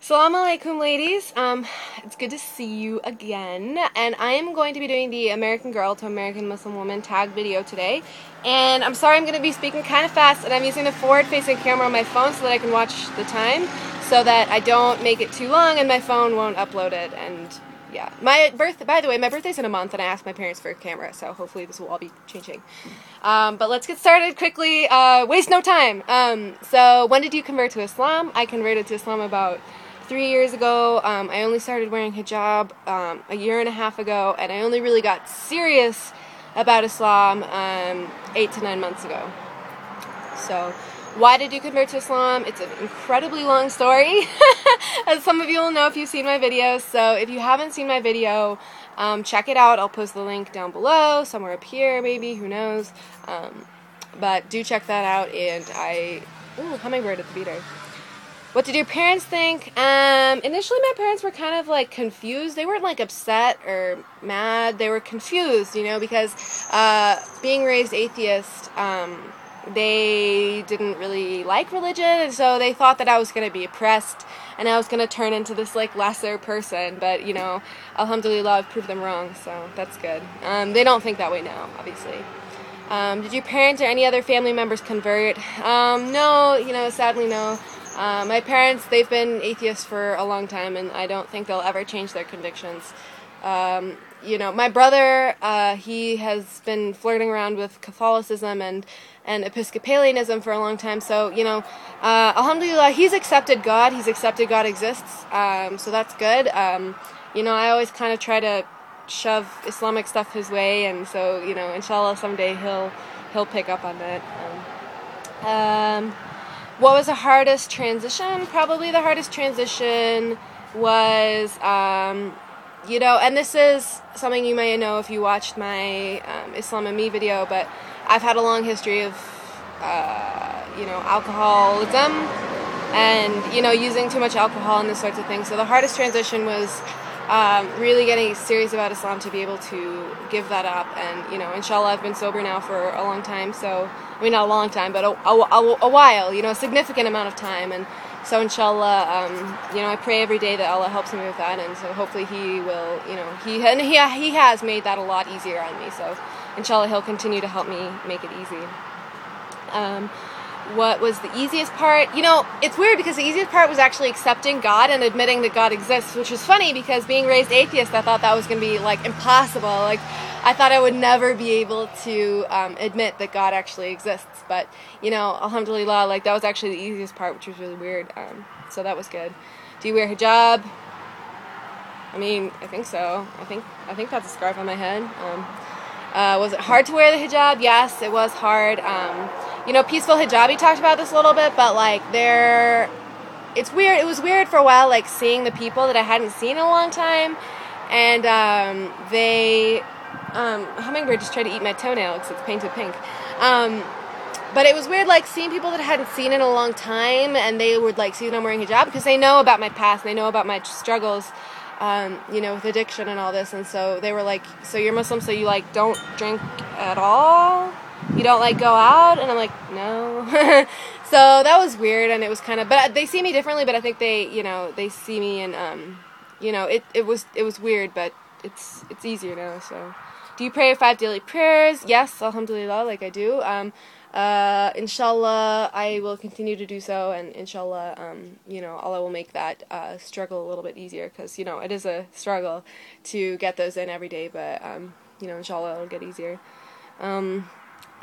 Assalamu alaikum, ladies. It's good to see you again, and I am going to be doing the American Girl to American Muslim Woman tag video today. And I'm sorry I'm going to be speaking kind of fast, and I'm using the forward-facing camera on my phone so that I can watch the time, so that I don't make it too long and my phone won't upload it. And yeah, by the way, my birthday's in a month, and I asked my parents for a camera, so hopefully this will all be changing. But let's get started quickly. Waste no time. So when did you convert to Islam? I converted to Islam about 3 years ago. I only started wearing hijab a year and a half ago, and I only really got serious about Islam 8 to 9 months ago. So, why did you convert to Islam? It's an incredibly long story, as some of you will know if you've seen my videos. So if you haven't seen my video, check it out. I'll post the link down below, somewhere up here maybe, who knows. But do check that out, and hummingbird at the beater. What did your parents think? Initially my parents were kind of like confused. They weren't like upset or mad. They were confused, you know, because being raised atheist, they didn't really like religion, and so they thought that I was going to be oppressed and I was going to turn into this like lesser person. But, you know, alhamdulillah, I've proved them wrong, so that's good. They don't think that way now, obviously. Did your parents or any other family members convert? No, you know, sadly no. My parents, they've been atheists for a long time, and I don't think they'll ever change their convictions. You know, my brother, he has been flirting around with Catholicism and Episcopalianism for a long time, so, you know, alhamdulillah, he's accepted God exists, so that's good. You know, I always kind of try to shove Islamic stuff his way, and so, you know, inshallah, someday he'll pick up on it. What was the hardest transition? Probably the hardest transition was, you know, and this is something you may know if you watched my Islam and Me video, but I've had a long history of, you know, alcoholism and, you know, using too much alcohol and this sorts of things. So the hardest transition was really getting serious about Islam to be able to give that up. And, you know, inshallah, I've been sober now for a long time, so, I mean, not a long time, but a while, you know, a significant amount of time. And so inshallah, you know, I pray every day that Allah helps me with that, and so hopefully He will, you know, He has made that a lot easier on me, so inshallah He'll continue to help me make it easy. What was the easiest part? You know, it's weird because the easiest part was actually accepting God and admitting that God exists, which is funny because being raised atheist, I thought that was going to be, like, impossible. Like, I thought I would never be able to admit that God actually exists. But, you know, alhamdulillah, like, that was actually the easiest part, which was really weird. So that was good. Do you wear hijab? I mean, I think so. I think that's a scarf on my head. Was it hard to wear the hijab? Yes, it was hard. You know, PeacefulHijabi talked about this a little bit, but, like, it's weird. It was weird for a while, like, seeing the people that I hadn't seen in a long time, and hummingbird just tried to eat my toenail because it's painted pink. But it was weird, like, seeing people that I hadn't seen in a long time, and they would, like, see that I'm wearing hijab because they know about my past, and they know about my struggles, you know, with addiction and all this, and so they were like, so you're Muslim, so you, like, don't drink at all? You don't, like, go out? And I'm like, no. So that was weird, and it was kind of, but they see me differently, but I think they, you know, they see me, and, you know, it was weird, but it's easier now, so. Do you pray 5 daily prayers? Yes, alhamdulillah, like I do. Inshallah, I will continue to do so, and inshallah, you know, Allah will make that struggle a little bit easier, because, you know, it is a struggle to get those in every day, but, you know, inshallah, it'll get easier.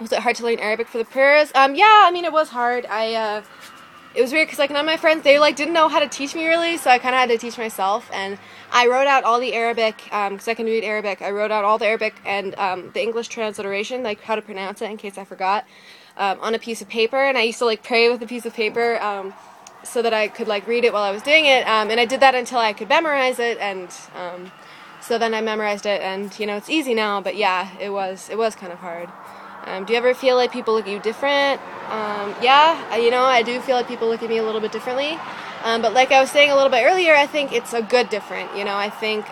Was it hard to learn Arabic for the prayers? Yeah, I mean, it was hard. It was weird because, like, none of my friends, they, like, didn't know how to teach me really, so I kind of had to teach myself, and I wrote out all the Arabic, because I can read Arabic. I wrote out all the Arabic and the English transliteration, like, how to pronounce it in case I forgot, on a piece of paper, and I used to, like, pray with a piece of paper, so that I could, like, read it while I was doing it, and I did that until I could memorize it, and, so then I memorized it, and, you know, it's easy now, but yeah, it was kind of hard. Do you ever feel like people look at you different? Yeah, you know, I do feel like people look at me a little bit differently. But like I was saying a little bit earlier, I think it's a good different. You know, I think,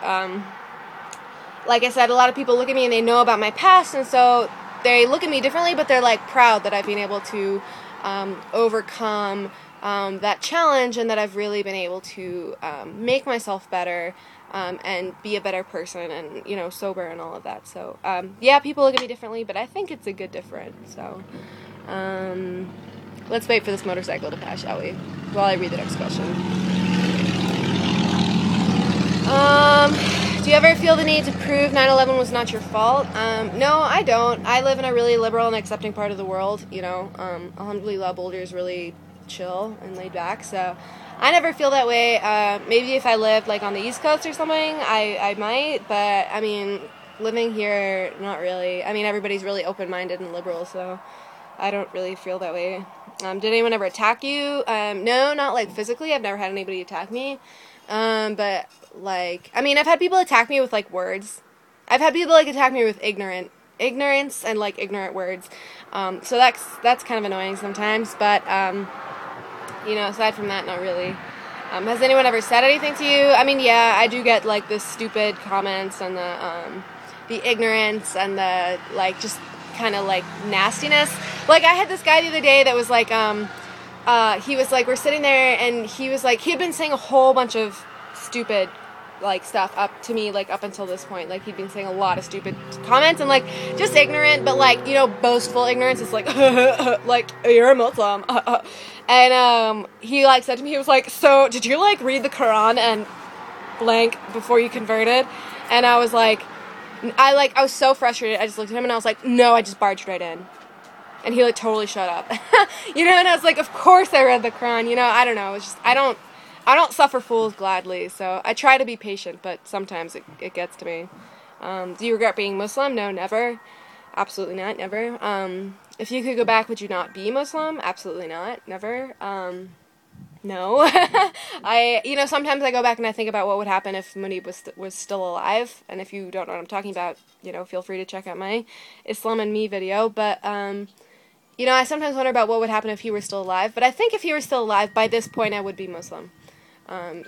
like I said, a lot of people look at me and they know about my past, and so they look at me differently, but they're, like, proud that I've been able to overcome that challenge, and that I've really been able to make myself better and be a better person, and, you know, sober and all of that. So, yeah, people look at me differently, but I think it's a good difference. So, let's wait for this motorcycle to pass, shall we? While I read the next question. Do you ever feel the need to prove 9/11 was not your fault? No, I don't. I live in a really liberal and accepting part of the world, you know. Alhamdulillah, Boulder is really chill and laid back, so I never feel that way. Maybe if I lived, like, on the East Coast or something, I might, but, I mean, living here, not really. I mean, everybody's really open-minded and liberal, so I don't really feel that way. Did anyone ever attack you? No, not, like, physically. I've never had anybody attack me. But, like, I mean, I've had people attack me with, like, words. I've had people, like, attack me with ignorance and, like, ignorant words. So that's kind of annoying sometimes, but, you know, aside from that, not really. Has anyone ever said anything to you? I mean, yeah, I do get, like, the stupid comments and the ignorance and the, like, just kind of, like, nastiness. Like, I had this guy the other day that was, like, he was, like, we're sitting there, and he was, like, he had been saying a whole bunch of stupid, like, stuff up to me, like, up until this point. Like, he'd been saying a lot of stupid comments, and, like, just ignorant, but, like, you know, boastful ignorance. It's like, like, you're a Muslim. And, he, like, said to me, he was like, so, did you, like, read the Quran and blank before you converted? And I was like, I was so frustrated. I just looked at him, and I was like, no, I just barged right in. And he, like, totally shut up. You know, and I was like, of course I read the Quran. You know, I don't know. It's just, I don't suffer fools gladly, so I try to be patient, but sometimes it gets to me. Do you regret being Muslim? No, never. Absolutely not, never. If you could go back, would you not be Muslim? Absolutely not, never. No. You know, sometimes I go back and I think about what would happen if Munib was still alive, and if you don't know what I'm talking about, you know, feel free to check out my Islam and Me video, but, you know, I sometimes wonder about what would happen if he were still alive, but I think if he were still alive, by this point I would be Muslim.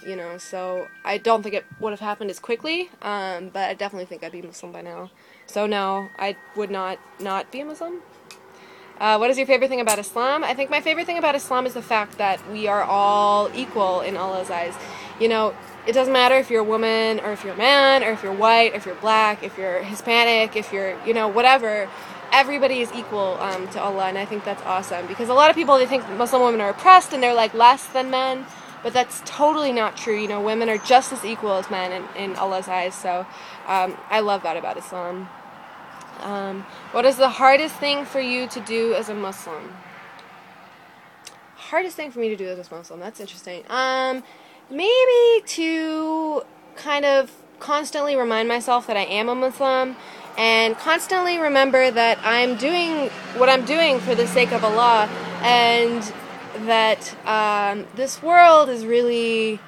You know, so I don't think it would have happened as quickly, but I definitely think I'd be Muslim by now. So no, I would not be a Muslim. What is your favorite thing about Islam? I think my favorite thing about Islam is the fact that we are all equal in Allah's eyes. You know, it doesn't matter if you're a woman, or if you're a man, or if you're white, or if you're black, if you're Hispanic, if you're, you know, whatever. Everybody is equal to Allah, and I think that's awesome. Because a lot of people, they think Muslim women are oppressed, and they're, like, less than men. But that's totally not true. You know, women are just as equal as men in Allah's eyes. So I love that about Islam. What is the hardest thing for you to do as a Muslim? Hardest thing for me to do as a Muslim? That's interesting. Maybe to kind of constantly remind myself that I am a Muslim, and constantly remember that I'm doing what I'm doing for the sake of Allah, and that this world is really,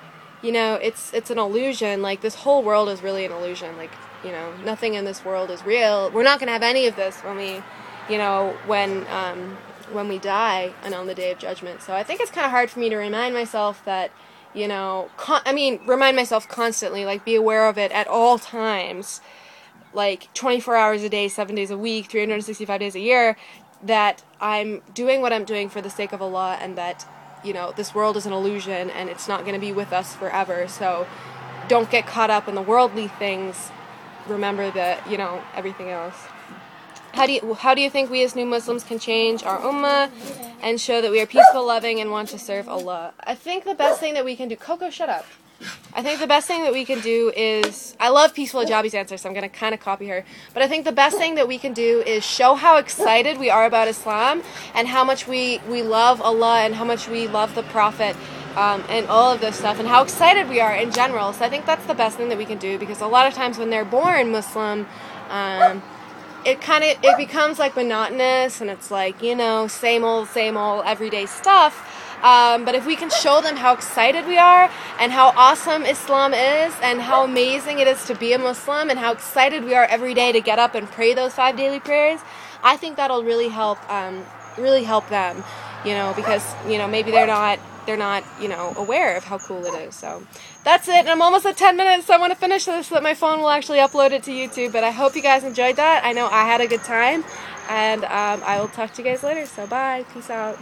you know, it's an illusion. Like, this whole world is really an illusion. Like, you know, nothing in this world is real. We're not going to have any of this when we, you know, when we die and on the Day of Judgment. So I think it's kind of hard for me to remind myself that, you know, remind myself constantly, like, be aware of it at all times, like 24 hours a day, 7 days a week, 365 days a year, that I'm doing what I'm doing for the sake of Allah, and that, you know, this world is an illusion and it's not going to be with us forever. So don't get caught up in the worldly things. Remember that, you know, everything else. How do you think we as new Muslims can change our ummah and show that we are peaceful, loving, and want to serve Allah? I think the best thing that we can do... Coco, shut up. I think the best thing that we can do is... I love PeacefulHijabi's answer, so I'm going to kind of copy her. But I think the best thing that we can do is show how excited we are about Islam, and how much we love Allah, and how much we love the Prophet, and all of this stuff, and how excited we are in general. So I think that's the best thing that we can do, because a lot of times when they're born Muslim, it becomes, like, monotonous, and it's like, you know, same old everyday stuff. But if we can show them how excited we are, and how awesome Islam is, and how amazing it is to be a Muslim, and how excited we are every day to get up and pray those 5 daily prayers, I think that'll really help them, you know, because, you know, maybe they're not, you know, aware of how cool it is. So that's it, and I'm almost at 10 minutes, so I want to finish this so that my phone will actually upload it to YouTube. But I hope you guys enjoyed that. I know I had a good time, and I will talk to you guys later. So bye, peace out.